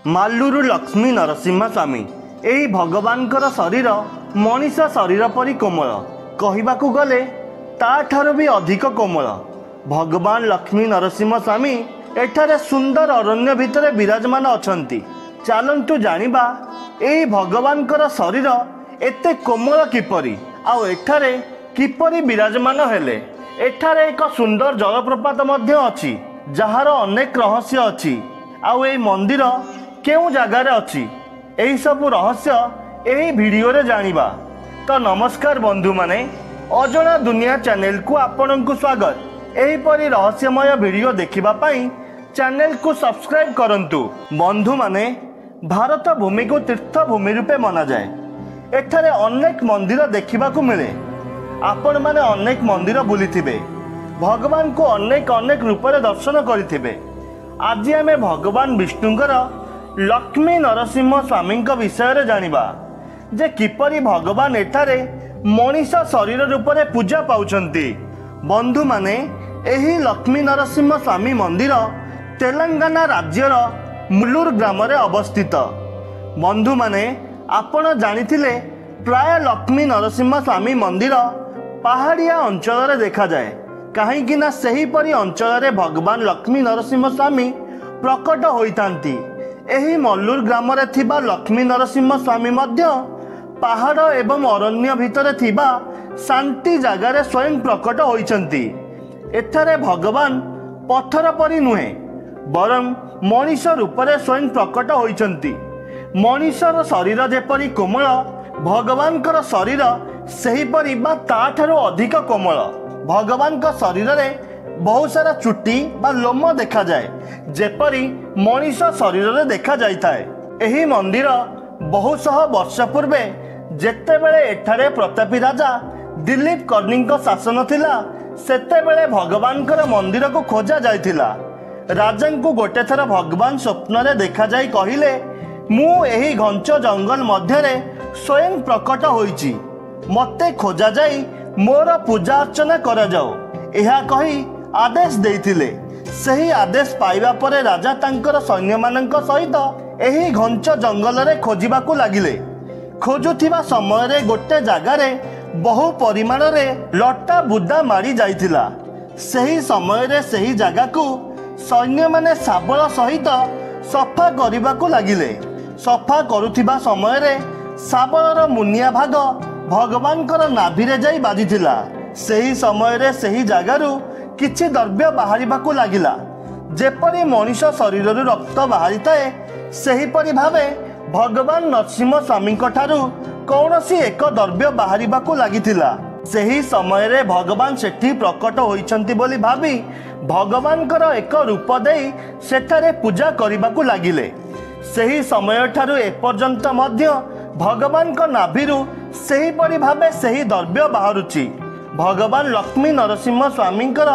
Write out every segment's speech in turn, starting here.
माल्लुरु लक्ष्मी नरसिंह स्वामी एही भगवानकर शरीर मनीष शरीर परि कोमल कहबाकू गले ताठारु भी अधिक कोमल। भगवान लक्ष्मी नरसिंह स्वामी एठारे सुंदर अरण्य भितर विराजमान अछंती। चलंतु जानिबा एही भगवानकर शरीर एते कोमल किपरि आउ एठारे किपरि विराजमान हेले। एठारे एक सुंदर जलप्रपात मध्य अछि जहार अनेक रहस्य अछि। आउ एही मंदिर केउ जगार अछि एही सब रहस्य एही वीडियो रे जानिबा। तो नमस्कार बंधु माने, अजणा दुनिया चैनल को आपनकु स्वागत। एही परि रहस्यमय वीडियो देखिबा पई चैनल को सब्सक्राइब करंतु। बंधु माने, भारत भूमि को तीर्थ भूमि रूपे मना जाए। एठारे अनेक मंदिर देखिबा को मिले। आपण माने अनेक मंदिर बुलिथिबे, भगवान को अनेक अनेक रूप रे दर्शन करिथिबे। आज आमे भगवान विष्णुंकर लक्ष्मी नरसिंह स्वामी विषय रे जानिबा जे किपरि भगवान एठारे मनीष शरीर रूप रे पूजा पाउछंती। बंधु माने, एही लक्ष्मी नरसिंह स्वामी मंदिर तेलंगाना राज्यर मुल्लुर ग्राम रे अवस्थित। बंधु माने, आपण जानिथिले प्राय लक्ष्मी नरसिंह स्वामी मंदिर पहाड़िया अंचल रे देखा जाए। कहीं ना सही परी अंचल रे भगवान लक्ष्मी नरसिंह स्वामी प्रकट होइतांती। एही मल्लुर ग्राम रे थिबा लक्ष्मी नरसिंह स्वामी मध्य पहाड़ एवं अरण्य भितर थिबा शांति जगार स्वयं प्रकट होइचंती। एठारे भगवान पत्थर परी नुहे बरं मनीष रूप रे स्वयं प्रकट होइचंती। मनीषर शरीर जेपरी कोमल, भगवानकर शरीर सेहीपरि बा ताठारो अधिक कोमल। भगवान का शरीर रे बहुत सारा चुट्टी बा लोम देखा जाए जेपरी मनीष शरीर रे देखा जाइथाए। एही मंदिर बहुत सह वर्ष पूर्वे जेतेबेले एठारे प्रतापी राजा दिलीप कर्णीଙ୍କ शासन थिला सेतेबेले भगवानकर मंदिर को खोजा जाइथिला। राजा को गोटे थर भगवान स्वप्न रे देखा जाई कहिले, मु एही घंच जंगल मध्य रे स्वयं प्रकट होईची, मते खोजा जाई मोर पूजा अर्चना करा जाओ एहा कही आदेश देइथिले। सही आदेश पाइबा परे राजा तांकर सैन्य मानक सहित एही घंच जंगल रे खोजिबाकू लागिले। खोजुथिबा समय रे गोटे जगारे बहु परिमाण रे लटा बुदा मारी जाइथिला। सही समय रे सही जगह को सैन्य माने शाबल सहित सफा करबाकू लागिले। सफा करुथिबा समय रे शाबलर मुनिया भाग भगवानकर नाभिरे जाई बाजिथिला। सही समय रे सही जगारू किछि द्रव्य बाहरिबाकू लागिला। जेपरि मनीष शरीर रक्त बाहरी थाए सेहीपरि भावे भगवान नरसिंह स्वामी ठारू कौनसी एक द्रव्य बाहरिबाकू लागिथिला। सही समय रे भगवान सेठी प्रकट होइछंती बोली भाबी भगवानकर एक रूप देई सेठारे पूजा करिबाकू लागिले। सही समय ठारू एपर्यंत मध्य भगवान का नाभिरू सही परि भावे सही द्रव्य बाहरुची। भगवान लक्ष्मी नरसिंह स्वामींकर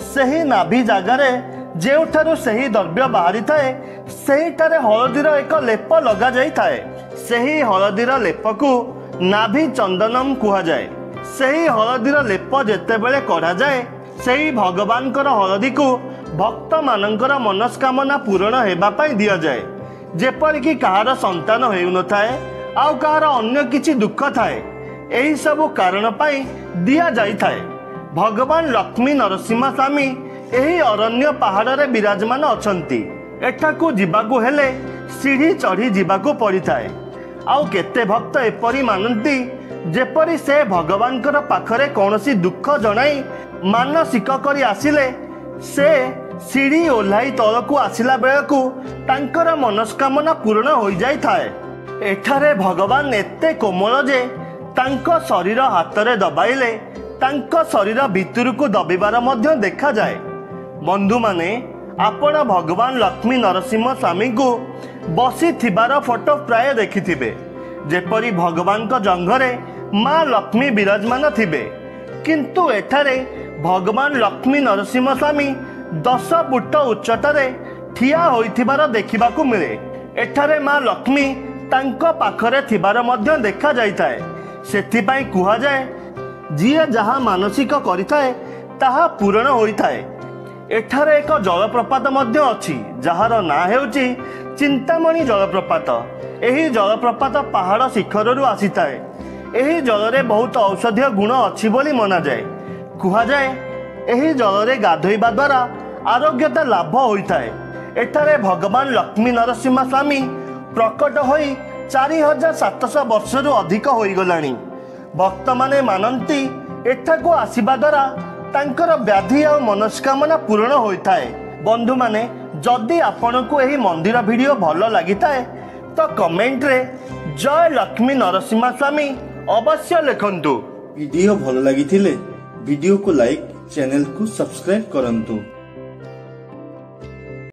सही नाभि जगारे जेउठारू सही द्रव्य बाहरी थाए सेहीठारे हळदीर एक लेप लगा जाई थाए। सही हळदीर लेप को नाभि चंदनम कुहा जाए। सही हळदीर लेप जेतेबेले कढा जाए सही भगवानकर हळदी को भक्त मानकर मनस्कामना पूर्ण हेबा पई दिया जाए। जेपरि कि कहार संतान हेउ न थाए आउ कहार अन्य किछि दुख थाए, एही सब कारण पाई दिया जाई थाए। भगवान लक्ष्मी नरसिंह स्वामी एही अरण्य पहाड़ रे विराजमान अछंती। एठाकू जिबाकू हेले सीढ़ी चढ़ी जिबाकू पड़ी थाए। आउ केते भक्त एपरी मानती जेपरी से भगवानकर पाखरे कौनसी दुख जणाई मानसिक करी आसिले से सीढ़ी ओह्लाई तलकू आसिला बेलकू तांकर मनस्कामना पूर्ण हो जाई थाए। एठारे भगवान एते कोमल जे तांको शरीर हातरे दबाइले तांको शरीर भितरकू दबिबार मध्य देखा जाए। बंधु माने, आपण भगवान लक्ष्मी नरसिंह स्वामी को बसी थिबार फोटो प्राय देखिथिबे जेपरी भगवान को जंघरे माँ लक्ष्मी विराजमान थिबे। किंतु एठारे भगवान लक्ष्मी नरसिंह स्वामी 10 फुट उच्चतारे ठिया होइथिबार देखिबाकू मिले। एठारे माँ लक्ष्मी तांको पाखरे थिबार मध्य देखा जाइथाए। सेथिपाई कुहा जाए जिए जहा मानसिक करिथाए ताहा पूर्ण होइथाए। एठारे एक जलप्रपात मध्य अछि जहार ना हेउची ଚିନ୍ତାମଣି ଜଳପ୍ରପାତ। ଏହି ଜଳପ୍ରପାତ ପାହାଡ଼ ଶିଖରରୁ ଆସିଥାଏ। ଏହି ଜଳରେ ବହୁତ ଔଷଧୀୟ ଗୁଣ ଅଛି ବୋଲି ମନାଯାଏ। କୁହାଯାଏ ଏହି ଜଳରେ ଗାଧୋଇବା ଦ୍ୱାରା ଆରୋଗ୍ୟତା ଲାଭ ହୋଇଥାଏ। ଏଠାରେ ଭଗବାନ ଲକ୍ଷ୍ମୀ ନରସିଂହ ସ୍ୱାମୀ ପ୍ରକଟ ହୋଇ 4700 ବର୍ଷରୁ ଅଧିକ ହୋଇଗଲାଣି। ଭକ୍ତମାନେ ମାନନ୍ତି ଏଠାକୁ ଆସିବା ଦ୍ୱାରା ତାଙ୍କର ବ୍ୟାଧି ଆଉ ମନସ୍କାମନା ପୂରଣ ହୋଇଥାଏ। ବନ୍ଧୁମାନେ, ଯଦି ଆପଣଙ୍କୁ ଏହି ମନ୍ଦିର ଭିଡ଼ିଓ ଭଲ ଲାଗିଥାଏ ତ କମେଣ୍ଟରେ ଜୟ ଲକ୍ଷ୍ମୀ ନରସିଂହ ସ୍ୱାମୀ ଅବଶ୍ୟ ଲେଖନ୍ତୁ। ଭିଡ଼ିଓ ଭଲ ଲାଗିଥିଲେ ଭିଡ଼ିଓକୁ ଲାଇକ୍, ଚ୍ୟାନେଲକୁ ସବସ୍କ୍ରାଇବ୍ କରନ୍ତୁ।